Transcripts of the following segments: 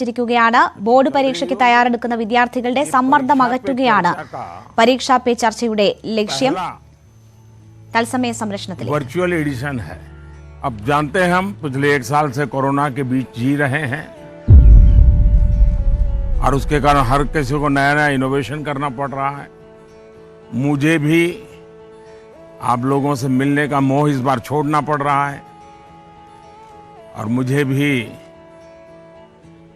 ആരംഭിച്ചിരിക്കുകയാണ്. ബോർഡ് പരീക്ഷയ്ക്ക് തയ്യാറെടുക്കുന്ന വിദ്യാർത്ഥികളുടെ സമ്മർദ്ദം അകറ്റുകയാണ് പരീക്ഷാ പേ ചർച്ചയുടെ ലക്ഷ്യം. തത്സമയ സംരക്ഷണത്തിൽ वर्चुअल एडिशन है। अब जानते हैं हम पिछले 1 साल से कोरोना के बीच जी रहे हैं और उसके कारण हर किसी को नया नया इनोवेशन करना पड़ रहा है। मुझे भी आप लोगों से मिलने का मोह इस बार छोड़ना पड़ रहा है और मुझे भी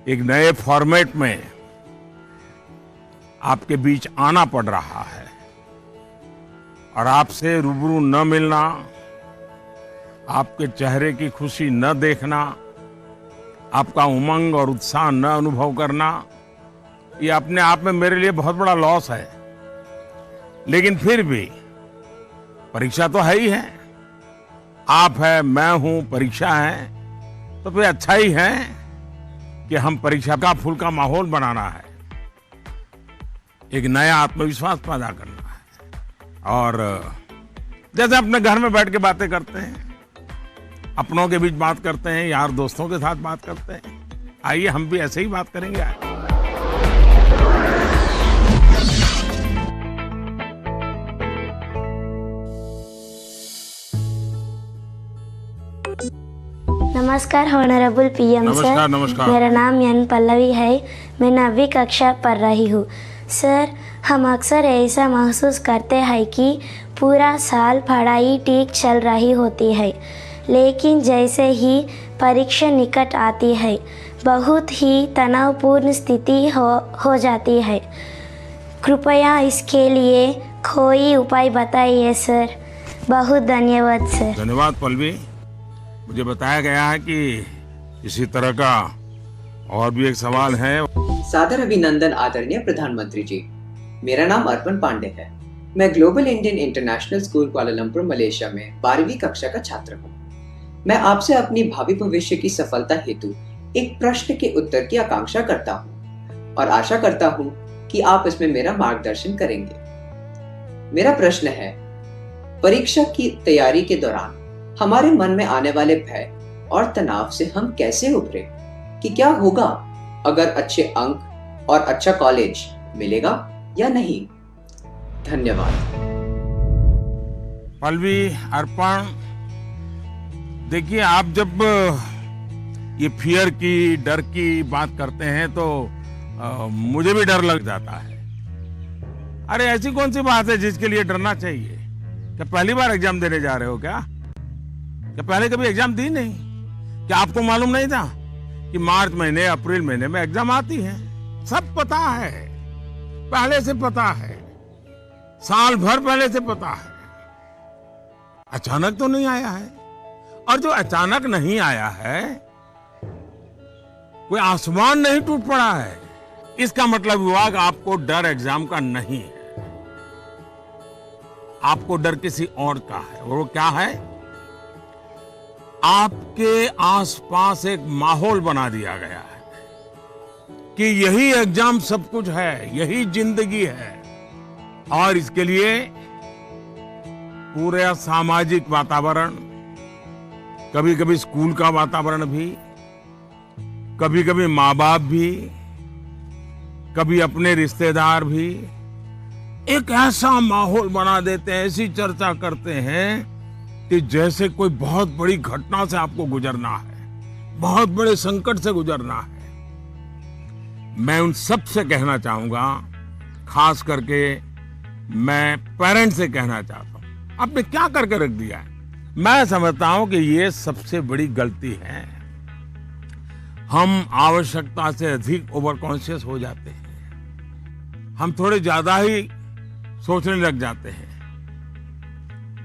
एक नए फॉर्मेट में आपके बीच आना पड़ रहा है और आपसे रूबरू न मिलना, आपके चेहरे की खुशी न देखना, आपका उमंग और उत्साह न अनुभव करना, ये अपने आप में मेरे लिए बहुत बड़ा लॉस है। लेकिन फिर भी परीक्षा तो है ही है, आप है, मैं हूं, परीक्षा है, तो फिर अच्छा ही है कि हम परीक्षा का फुल्का माहौल बनाना है, एक नया आत्मविश्वास पैदा करना है। और जैसे अपने घर में बैठ के बातें करते हैं, अपनों के बीच बात करते हैं, यार दोस्तों के साथ बात करते हैं, आइए हम भी ऐसे ही बात करेंगे। नमस्कार ऑनरेबल पीएम सर। नमस्कार नमस्कार। मेरा नाम एन पल्लवी है। मैं 9वीं कक्षा पढ़ रही हूँ। सर, हम अक्सर ऐसा महसूस करते हैं कि पूरा साल पढ़ाई ठीक चल रही होती है, लेकिन जैसे ही परीक्षा निकट आती है बहुत ही तनावपूर्ण स्थिति हो जाती है। कृपया इसके लिए कोई उपाय बताइए सर। बहुत धन्यवाद सर। धन्यवाद पल्लवी। मुझे बताया गया है कि इसी तरह का और भी एक सवाल है। सादर अभिनंदन आदरणीय प्रधानमंत्री जी। मेरा नाम अर्पण पांडे है। मैं global Indian international school Kuala Lumpur Malaysia में 12वीं कक्षा का छात्र हूँ। मैं आपसे अपनी भावी भविष्य की सफलता हेतु एक प्रश्न के उत्तर की आकांक्षा करता हूँ और आशा करता हूँ कि आप इसमें मेरा मार्गदर्शन करेंगे। मेरा प्रश्न है, परीक्षा की तैयारी के दौरान हमारे मन में आने वाले भय और तनाव से हम कैसे उभरे, कि क्या होगा अगर अच्छे अंक और अच्छा कॉलेज मिलेगा या नहीं। धन्यवाद। पल्लवी, अर्पण, देखिए आप जब ये फियर की, डर की बात करते हैं तो मुझे भी डर लग जाता है। अरे ऐसी कौन सी बात है जिसके लिए डरना चाहिए? क्या पहली बार एग्जाम देने जा रहे हो क्या पहले कभी एग्जाम दी नहीं? क्या आपको मालूम नहीं था कि मार्च महीने, अप्रैल महीने में एग्जाम आती है? सब पता है, पहले से पता है, साल भर पहले से पता है। अचानक तो नहीं आया है, और जो अचानक नहीं आया है, कोई आसमान नहीं टूट पड़ा है। इसका मतलब हुआ कि आपको डर एग्जाम का नहीं है, आपको डर किसी और का है। और वो क्या है? आपके आसपास एक माहौल बना दिया गया है कि यही एग्जाम सब कुछ है, यही जिंदगी है। और इसके लिए पूरा सामाजिक वातावरण, कभी कभी स्कूल का वातावरण भी, कभी कभी माँ बाप भी, कभी अपने रिश्तेदार भी एक ऐसा माहौल बना देते हैं, ऐसी चर्चा करते हैं कि जैसे कोई बहुत बड़ी घटना से आपको गुजरना है, बहुत बड़े संकट से गुजरना है। मैं उन सब से कहना चाहूंगा, खास करके मैं पेरेंट्स से कहना चाहता हूं, आपने क्या करके रख दिया है। मैं समझता हूं कि ये सबसे बड़ी गलती है। हम आवश्यकता से अधिक ओवर कॉन्शियस हो जाते हैं, हम थोड़े ज्यादा ही सोचने लग जाते हैं।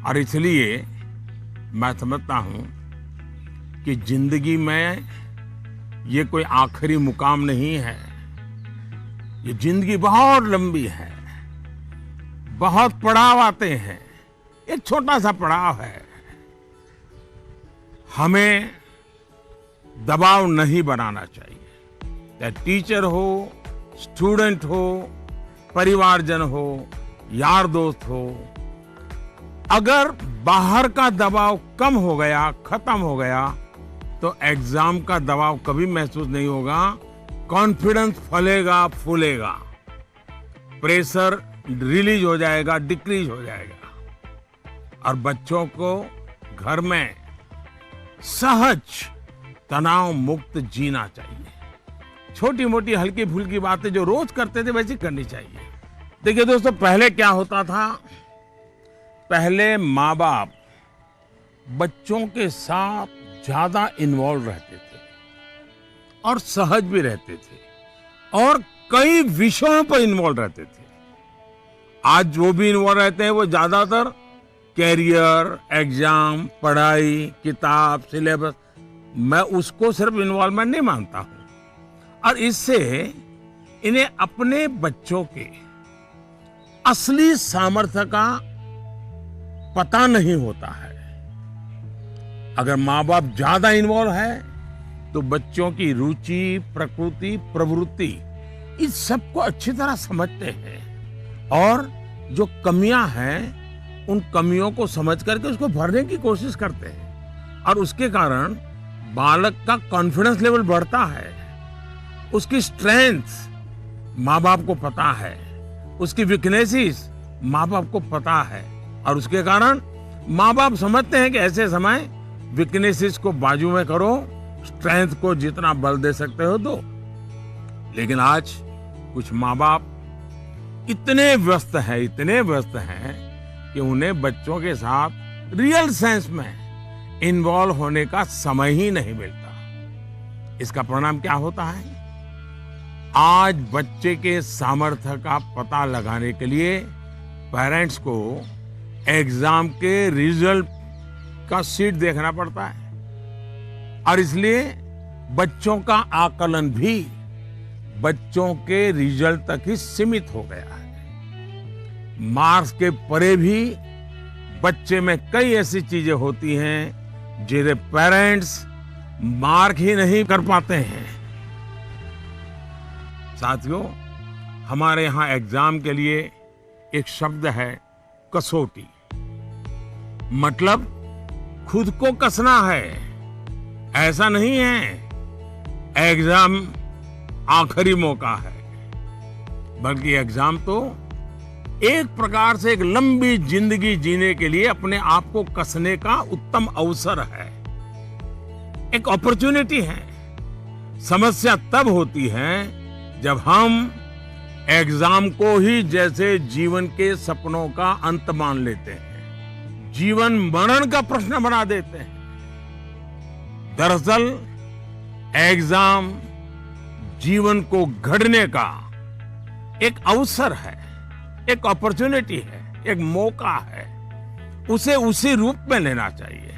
और इसलिए मैं समझता हूं कि जिंदगी में ये कोई आखिरी मुकाम नहीं है। ये जिंदगी बहुत लंबी है, बहुत पड़ाव आते हैं। एक छोटा सा पड़ाव है, हमें दबाव नहीं बनाना चाहिए। चाहे टीचर हो, स्टूडेंट हो, परिवारजन हो, यार दोस्त हो, अगर बाहर का दबाव कम हो गया, खत्म हो गया, तो एग्जाम का दबाव कभी महसूस नहीं होगा। कॉन्फिडेंस फलेगा फूलेगा, प्रेशर रिलीज हो जाएगा, डिक्रीज हो जाएगा और बच्चों को घर में सहज तनाव मुक्त जीना चाहिए। छोटी मोटी हल्की फुल्की बातें जो रोज करते थे वैसी करनी चाहिए। देखिए दोस्तों, पहले क्या होता था, पहले माँ बाप बच्चों के साथ ज्यादा इन्वॉल्व रहते थे और सहज भी रहते थे और कई विषयों पर इन्वॉल्व रहते थे। आज जो भी इन्वॉल्व रहते हैं वो ज्यादातर कैरियर, एग्जाम, पढ़ाई, किताब, सिलेबस, मैं उसको सिर्फ इन्वॉल्वमेंट नहीं मानता हूं और इससे इन्हें अपने बच्चों के असली सामर्थ्य का पता नहीं होता है। अगर माँ बाप ज्यादा इन्वॉल्व है तो बच्चों की रुचि, प्रकृति, प्रवृत्ति इस सबको अच्छी तरह समझते हैं और जो कमियां हैं उन कमियों को समझ करके उसको भरने की कोशिश करते हैं और उसके कारण बालक का कॉन्फिडेंस लेवल बढ़ता है, उसकी स्ट्रेंथ माँ बाप को पता है, उसकी वीकनेसेस माँ बाप को पता है और उसके कारण माँ बाप समझते हैं कि ऐसे समय वीकनेसेस को बाजू में करो, स्ट्रेंथ को जितना बल दे सकते हो दो। लेकिन आज कुछ माँ बाप इतने व्यस्त हैं कि उन्हें बच्चों के साथ रियल सेंस में इन्वॉल्व होने का समय ही नहीं मिलता। इसका परिणाम क्या होता है, आज बच्चे के सामर्थ्य का पता लगाने के लिए पेरेंट्स को एग्जाम के रिजल्ट का शीट देखना पड़ता है और इसलिए बच्चों का आकलन भी बच्चों के रिजल्ट तक ही सीमित हो गया है। मार्क्स के परे भी बच्चे में कई ऐसी चीजें होती हैं जिन्हें पेरेंट्स मार्क ही नहीं कर पाते हैं। साथियों, हमारे यहां एग्जाम के लिए एक शब्द है कसौटी, मतलब खुद को कसना है। ऐसा नहीं है एग्जाम आखिरी मौका है, बल्कि एग्जाम तो एक प्रकार से एक लंबी जिंदगी जीने के लिए अपने आप को कसने का उत्तम अवसर है, एक अपॉर्चुनिटी है। समस्या तब होती है जब हम एग्जाम को ही जैसे जीवन के सपनों का अंत मान लेते हैं, जीवन मरण का प्रश्न बना देते हैं। दरअसल एग्जाम जीवन को गढ़ने का एक अवसर है, एक अपॉर्चुनिटी है, एक मौका है। उसे उसी रूप में लेना चाहिए।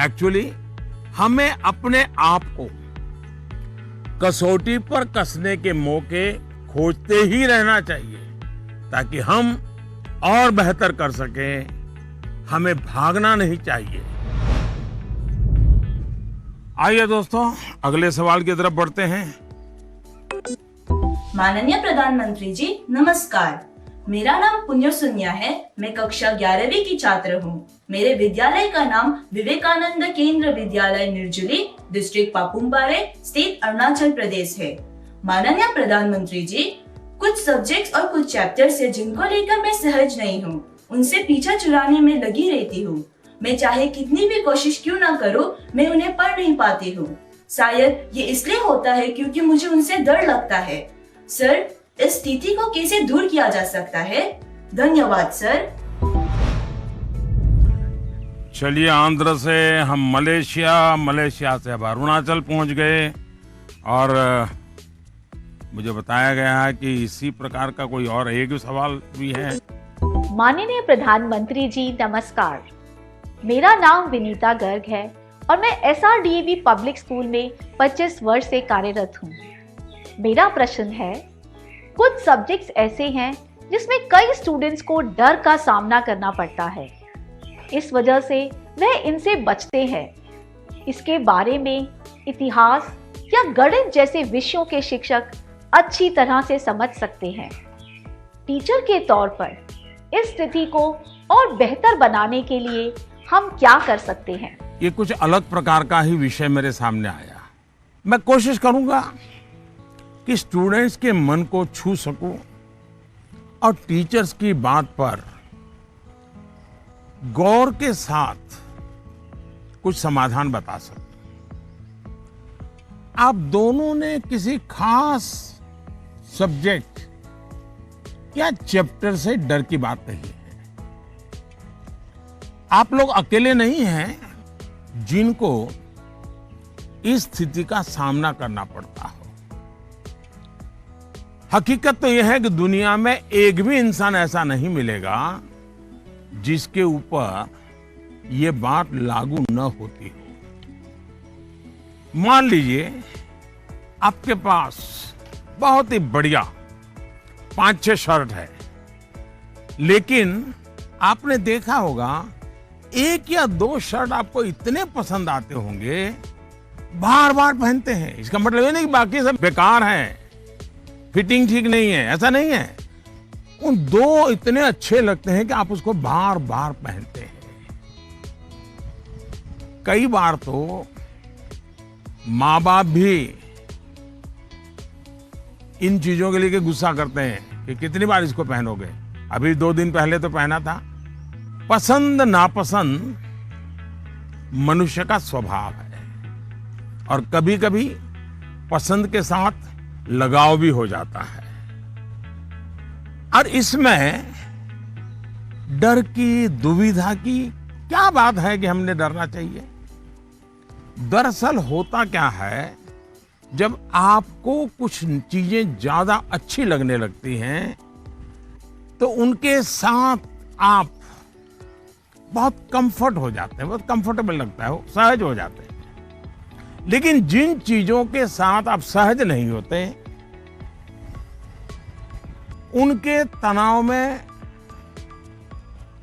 एक्चुअली हमें अपने आप को कसौटी पर कसने के मौके खोजते ही रहना चाहिए ताकि हम और बेहतर कर सकें। हमें भागना नहीं चाहिए। आइए दोस्तों, अगले सवाल की तरफ बढ़ते हैं। माननीय प्रधानमंत्री जी नमस्कार, मेरा नाम पुण्य सुन्या है। मैं कक्षा 11वीं की छात्र हूँ। मेरे विद्यालय का नाम विवेकानंद केंद्र विद्यालय निर्जुली, डिस्ट्रिक्ट पापुमपारे, स्टेट अरुणाचल प्रदेश है। माननीय प्रधानमंत्री जी, कुछ सब्जेक्ट्स और कुछ चैप्टर्स है जिनको लेकर मैं सहज नहीं हूँ, उनसे पीछा छुड़ाने में लगी रहती हूँ। मैं चाहे कितनी भी कोशिश क्यों ना करूँ, मैं उन्हें पढ़ नहीं पाती हूँ। शायद ये इसलिए होता है क्योंकि मुझे उनसे डर लगता है। सर, इस स्थिति को कैसे दूर किया जा सकता है? धन्यवाद सर। चलिए, आंध्र से हम मलेशिया से अब अरुणाचल पहुंच गए और मुझे बताया गया है कि इसी प्रकार का कोई और एक सवाल भी है। माननीय प्रधानमंत्री जी नमस्कार, मेरा नाम विनीता गर्ग है और मैं SRDAV पब्लिक स्कूल में 25 वर्ष से कार्यरत हूँ। मेरा प्रश्न है, कुछ सब्जेक्ट्स ऐसे हैं जिसमें कई स्टूडेंट्स को डर का सामना करना पड़ता है, इस वजह से वह इनसे बचते हैं। इसके बारे में इतिहास या गणित जैसे विषयों के शिक्षक अच्छी तरह से समझ सकते हैं। टीचर के तौर पर इस स्थिति को और बेहतर बनाने के लिए हम क्या कर सकते हैं? ये कुछ अलग प्रकार का ही विषय मेरे सामने आया। मैं कोशिश करूंगा कि स्टूडेंट्स के मन को छू सकूं और टीचर्स की बात पर गौर के साथ कुछ समाधान बता सकूं। आप दोनों ने किसी खास सब्जेक्ट या चैप्टर से डर की बात कही है। आप लोग अकेले नहीं हैं जिनको इस स्थिति का सामना करना पड़ता हो। हकीकत तो यह है कि दुनिया में एक भी इंसान ऐसा नहीं मिलेगा जिसके ऊपर यह बात लागू न होती हो। मान लीजिए आपके पास बहुत ही बढ़िया 5-6 शर्ट है, लेकिन आपने देखा होगा 1 या 2 शर्ट आपको इतने पसंद आते होंगे, बार बार पहनते हैं। इसका मतलब ये नहीं कि बाकी सब बेकार हैं, फिटिंग ठीक नहीं है, ऐसा नहीं है। उन 2 इतने अच्छे लगते हैं कि आप उसको बार बार पहनते हैं। कई बार तो माँ बाप भी इन चीजों के लिए गुस्सा करते हैं कि कितनी बार इसको पहनोगे, अभी 2 दिन पहले तो पहना था। पसंद नापसंद मनुष्य का स्वभाव है और कभी कभी पसंद के साथ लगाव भी हो जाता है। और इसमें डर की, दुविधा की क्या बात है कि हमने डरना चाहिए? दरअसल होता क्या है, जब आपको कुछ चीजें ज्यादा अच्छी लगने लगती हैं तो उनके साथ आप बहुत कंफर्ट हो जाते हैं, बहुत कंफर्टेबल लगता है, सहज हो जाते हैं। लेकिन जिन चीजों के साथ आप सहज नहीं होते, उनके तनाव में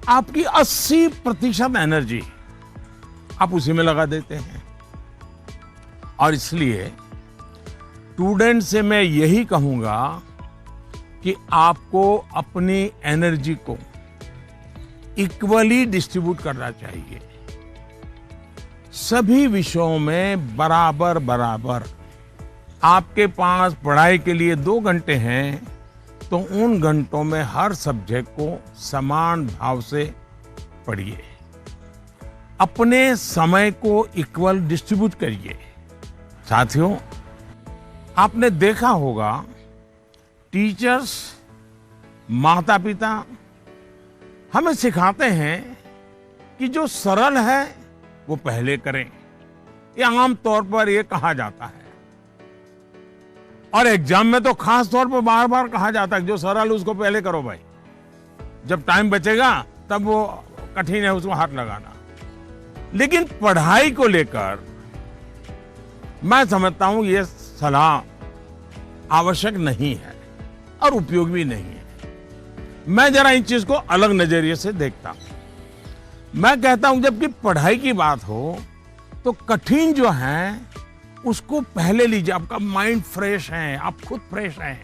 आपकी 80% एनर्जी आप उसी में लगा देते हैं। और इसलिए स्टूडेंट से मैं यही कहूंगा कि आपको अपनी एनर्जी को इक्वली डिस्ट्रीब्यूट करना चाहिए। सभी विषयों में बराबर बराबर। आपके पास पढ़ाई के लिए 2 घंटे हैं तो उन घंटों में हर सब्जेक्ट को समान भाव से पढ़िए। अपने समय को इक्वल डिस्ट्रीब्यूट करिए। साथियों, आपने देखा होगा टीचर्स, माता पिता हमें सिखाते हैं कि जो सरल है वो पहले करें। ये आम तौर पर ये कहा जाता है और एग्जाम में तो खास तौर पर बार बार कहा जाता है कि जो सरल उसको पहले करो भाई, जब टाइम बचेगा तब वो कठिन है उसको हाथ लगाना। लेकिन पढ़ाई को लेकर मैं समझता हूं ये सलाह आवश्यक नहीं है और उपयोग भी नहीं है। मैं जरा इन चीज को अलग नजरिए से देखता हूं। मैं कहता हूं जबकि पढ़ाई की बात हो तो कठिन जो है उसको पहले लीजिए। आपका माइंड फ्रेश है, आप खुद फ्रेश हैं,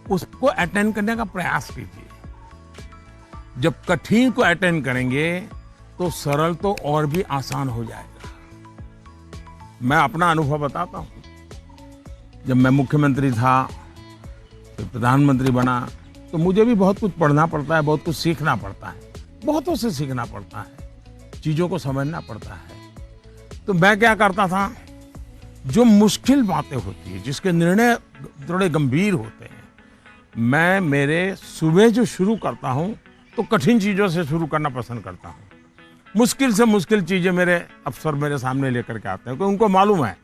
उसको अटेंड करने का प्रयास कीजिए। जब कठिन को अटेंड करेंगे तो सरल तो और भी आसान हो जाएगा। मैं अपना अनुभव बताता हूं। जब मैं मुख्यमंत्री था, फिर प्रधानमंत्री बना, तो मुझे भी बहुत कुछ पढ़ना पड़ता है, बहुत कुछ सीखना पड़ता है, बहुतों से सीखना पड़ता है, चीजों को समझना पड़ता है। तो मैं क्या करता था, जो मुश्किल बातें होती है, जिसके निर्णय थोड़े गंभीर होते हैं, मैं मेरे सुबह जो शुरू करता हूं तो कठिन चीजों से शुरू करना पसंद करता हूं। मुश्किल से मुश्किल चीजें मेरे अफसर मेरे सामने लेकर के आते हैं, क्योंकि उनको मालूम है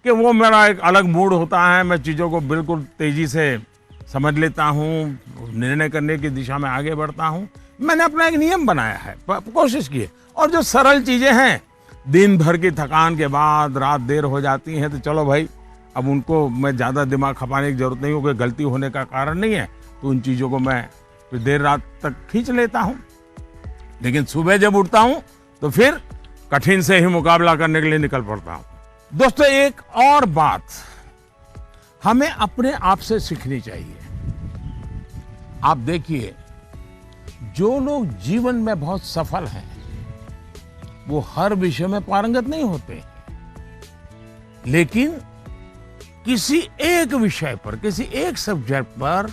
कि वो मेरा एक अलग मूड होता है। मैं चीजों को बिल्कुल तेजी से समझ लेता हूं, निर्णय करने की दिशा में आगे बढ़ता हूं। मैंने अपना एक नियम बनाया है, कोशिश की है। और जो सरल चीजें हैं, दिन भर की थकान के बाद रात देर हो जाती है तो चलो भाई, अब उनको मैं ज्यादा दिमाग खपाने की जरूरत नहीं हो, कोई गलती होने का कारण नहीं है, तो उन चीजों को मैं फिर देर रात तक खींच लेता हूं। लेकिन सुबह जब उठता हूं तो फिर कठिन से ही मुकाबला करने के लिए निकल पड़ता हूं। दोस्तों, एक और बात हमें अपने आप से सीखनी चाहिए। आप देखिए, जो लोग जीवन में बहुत सफल हैं वो हर विषय में पारंगत नहीं होते, लेकिन किसी एक विषय पर, किसी एक सब्जेक्ट पर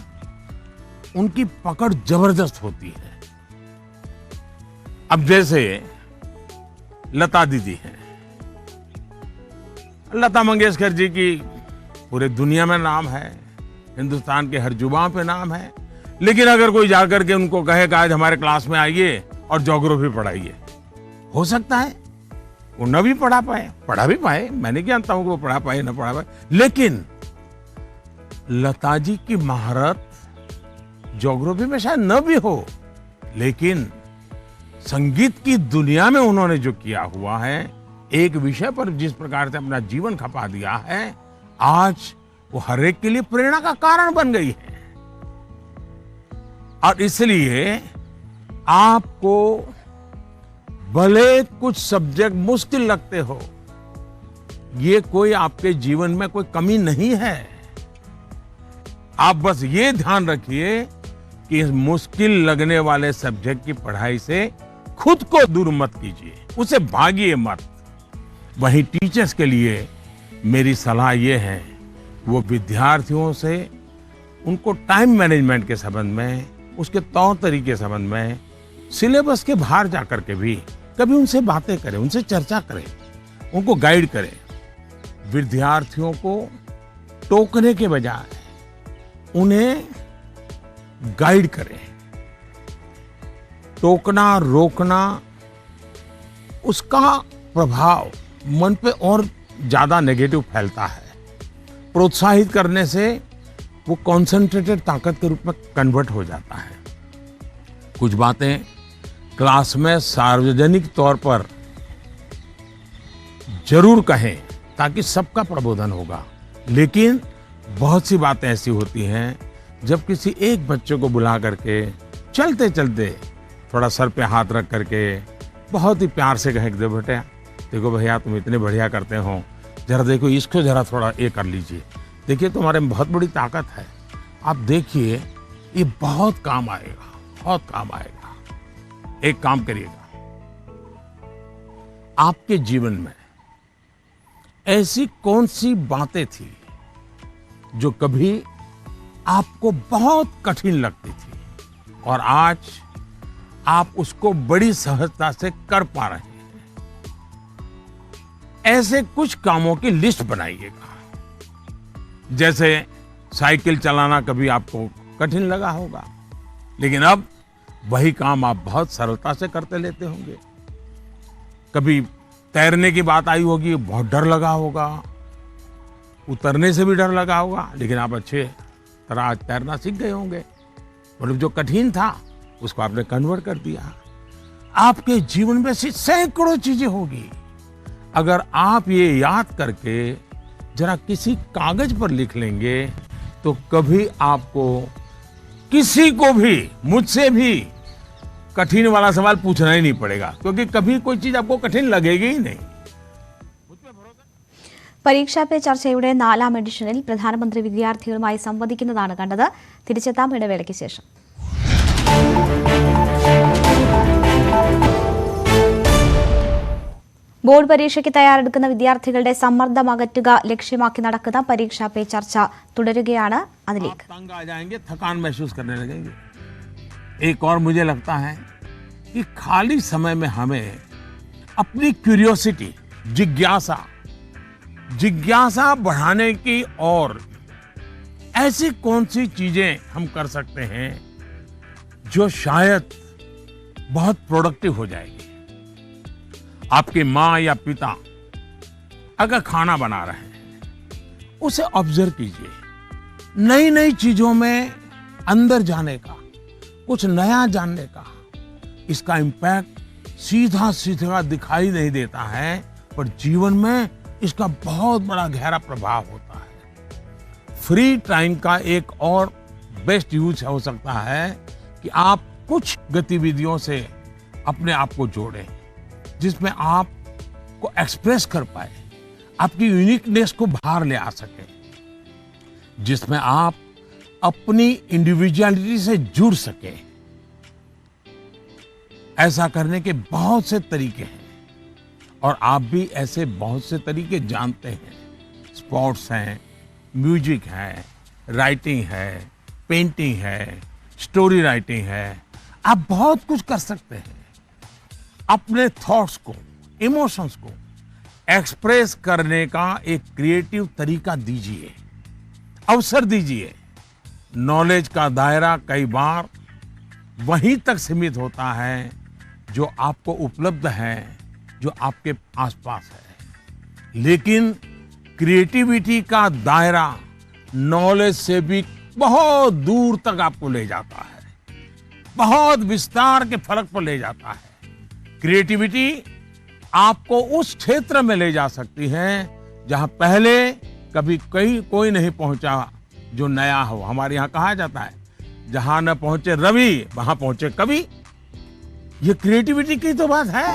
उनकी पकड़ जबरदस्त होती है। अब जैसे लता दीदी हैं, लता मंगेशकर जी की पूरे दुनिया में नाम है, हिंदुस्तान के हर जुबान पे नाम है, लेकिन अगर कोई जाकर के उनको कहे कि आज हमारे क्लास में आइए और ज्योग्राफी पढ़ाइए, हो सकता है वो न भी पढ़ा भी पाए, मैं नहीं जानता हूं कि वो पढ़ा पाए न पढ़ा पाए, लेकिन लता जी की महारत ज्योग्राफी में शायद न भी हो, लेकिन संगीत की दुनिया में उन्होंने जो किया हुआ है, एक विषय पर जिस प्रकार से अपना जीवन खपा दिया है, आज वो हर एक के लिए प्रेरणा का कारण बन गई है। और इसलिए आपको भले कुछ सब्जेक्ट मुश्किल लगते हो, ये कोई आपके जीवन में कोई कमी नहीं है। आप बस ये ध्यान रखिए कि इस मुश्किल लगने वाले सब्जेक्ट की पढ़ाई से खुद को दूर मत कीजिए, उसे भागिए मत। वहीं टीचर्स के लिए मेरी सलाह ये है, वो विद्यार्थियों से उनको टाइम मैनेजमेंट के संबंध में, उसके तौर तरीके के संबंध में, सिलेबस के बाहर जाकर के भी कभी उनसे बातें करें, उनसे चर्चा करें, उनको गाइड करें। विद्यार्थियों को टोकने के बजाय उन्हें गाइड करें। टोकना, रोकना, उसका प्रभाव मन पे और ज्यादा नेगेटिव फैलता है। प्रोत्साहित करने से वो कॉन्सेंट्रेटेड ताकत के रूप में कन्वर्ट हो जाता है। कुछ बातें क्लास में सार्वजनिक तौर पर जरूर कहें ताकि सबका प्रबोधन होगा, लेकिन बहुत सी बातें ऐसी होती हैं जब किसी एक बच्चे को बुला करके चलते चलते थोड़ा सर पे हाथ रख करके बहुत ही प्यार से कहें, बेटे देखो भैया तुम इतने बढ़िया करते हो, जरा देखो इसको जरा थोड़ा ये कर लीजिए, देखिए तुम्हारे में बहुत बड़ी ताकत है, आप देखिए ये बहुत काम आएगा, बहुत काम आएगा। एक काम करिएगा, आपके जीवन में ऐसी कौन सी बातें थी जो कभी आपको बहुत कठिन लगती थी और आज आप उसको बड़ी सहजता से कर पा रहे हैं। ऐसे कुछ कामों की लिस्ट बनाइएगा। जैसे साइकिल चलाना कभी आपको कठिन लगा होगा, लेकिन अब वही काम आप बहुत सरलता से करते लेते होंगे। कभी तैरने की बात आई होगी, बहुत डर लगा होगा, उतरने से भी डर लगा होगा, लेकिन आप अच्छे तरह आज तैरना सीख गए होंगे। मतलब जो कठिन था उसको आपने कन्वर्ट कर दिया। आपके जीवन में ऐसी सैकड़ों चीजें होगी, अगर आप ये याद करके जरा किसी कागज पर लिख लेंगे तो कभी आपको किसी को भी, मुझसे भी कठिन वाला सवाल पूछना ही नहीं पड़ेगा, क्योंकि कभी कोई चीज आपको कठिन लगेगी ही नहीं। പരീക്ഷാ പേ ചർച്ചയുടെ 4ാം എഡിഷനിൽ പ്രധാനമന്ത്രി വിദ്യാർത്ഥികളുമായി സംവദിക്കുന്നതാണ് കണ്ടത്. തിരിച്ചെത്താം ഇടവേളയ്ക്ക് ശേഷം. ബോർഡ് പരീക്ഷയ്ക്ക് തയ്യാറെടുക്കുന്ന വിദ്യാർത്ഥികളുടെ സമ്മർദ്ദം അകറ്റുക ലക്ഷ്യമാക്കി നടക്കുന്ന പരീക്ഷാ പേ ചർച്ച തുടരുകയാണ്. അതിലേക്ക് थकान महसूस करने लगेंगे। एक और मुझे लगता है कि खाली समय में हमें अपनी क्यूरियोसिटी, जिज्ञासा बढ़ाने की और ऐसी कौन सी चीजें हम कर सकते हैं जो शायद बहुत प्रोडक्टिव हो जाएगी। आपकी माँ या पिता अगर खाना बना रहे हैं, उसे ऑब्जर्व कीजिए। नई नई चीजों में अंदर जाने का, कुछ नया जानने का, इसका इम्पैक्ट सीधा सीधा दिखाई नहीं देता है, पर जीवन में इसका बहुत बड़ा गहरा प्रभाव होता है। फ्री टाइम का एक और बेस्ट यूज हो सकता है कि आप कुछ गतिविधियों से अपने आप को जोड़ें, जिसमें आप को एक्सप्रेस कर पाए, आपकी यूनिकनेस को बाहर ले आ सके, जिसमें आप अपनी इंडिविजुअलिटी से जुड़ सके। ऐसा करने के बहुत से तरीके हैं और आप भी ऐसे बहुत से तरीके जानते हैं। स्पोर्ट्स हैं, म्यूजिक है, राइटिंग है, पेंटिंग है, स्टोरी राइटिंग है। आप बहुत कुछ कर सकते हैं। अपने थॉट्स को, इमोशंस को एक्सप्रेस करने का एक क्रिएटिव तरीका दीजिए, अवसर दीजिए। नॉलेज का दायरा कई बार वहीं तक सीमित होता है जो आपको उपलब्ध है, जो आपके आसपास है। लेकिन क्रिएटिविटी का दायरा नॉलेज से भी बहुत दूर तक आपको ले जाता है, बहुत विस्तार के फलक पर ले जाता है। क्रिएटिविटी आपको उस क्षेत्र में ले जा सकती है जहां पहले कभी कोई नहीं पहुंचा, जो नया हो। हमारे यहाँ कहा जाता है, जहां न पहुंचे रवि वहां पहुंचे कवि। ये क्रिएटिविटी की तो बात है।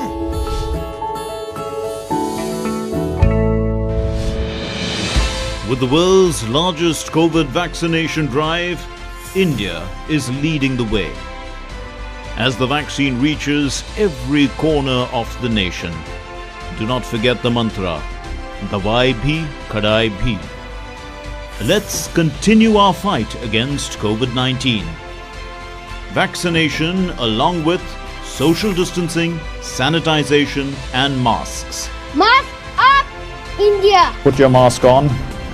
With the world's largest COVID vaccination drive, India is leading the way. As the vaccine reaches every corner of the nation, do not forget the mantra, Dawai bhi, Kadai bhi. Let's continue our fight against COVID-19. Vaccination along with social distancing, sanitization and masks. Mask up, India! Put your mask on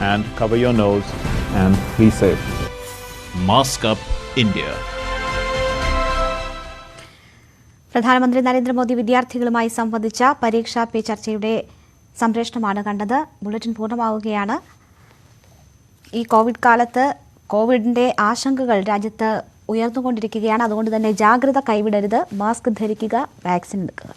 and cover your nose and be safe. Mask up, India. പ്രധാനമന്ത്രി നരേന്ദ്രമോദി വിദ്യാർത്ഥികളുമായി സംവദിച്ച പരീക്ഷാ പേ ചർച്ചയുടെ സംപ്രേഷണമാണ് കണ്ടത്. Bulletin പൂർണ്ണമാവുകയാണ്. ഈ Covid കാലത്ത് കോവിഡിന്റെ ആശങ്കകൾ രാജ്യത്ത് ഉയർന്നുകൊണ്ടിരിക്കുകയാണ്. അതുകൊണ്ട് തന്നെ ജാഗ്രത കൈവിടരുത്. മാസ്ക് ധരിക്കുക, വാക്സിൻ എടുക്കുക.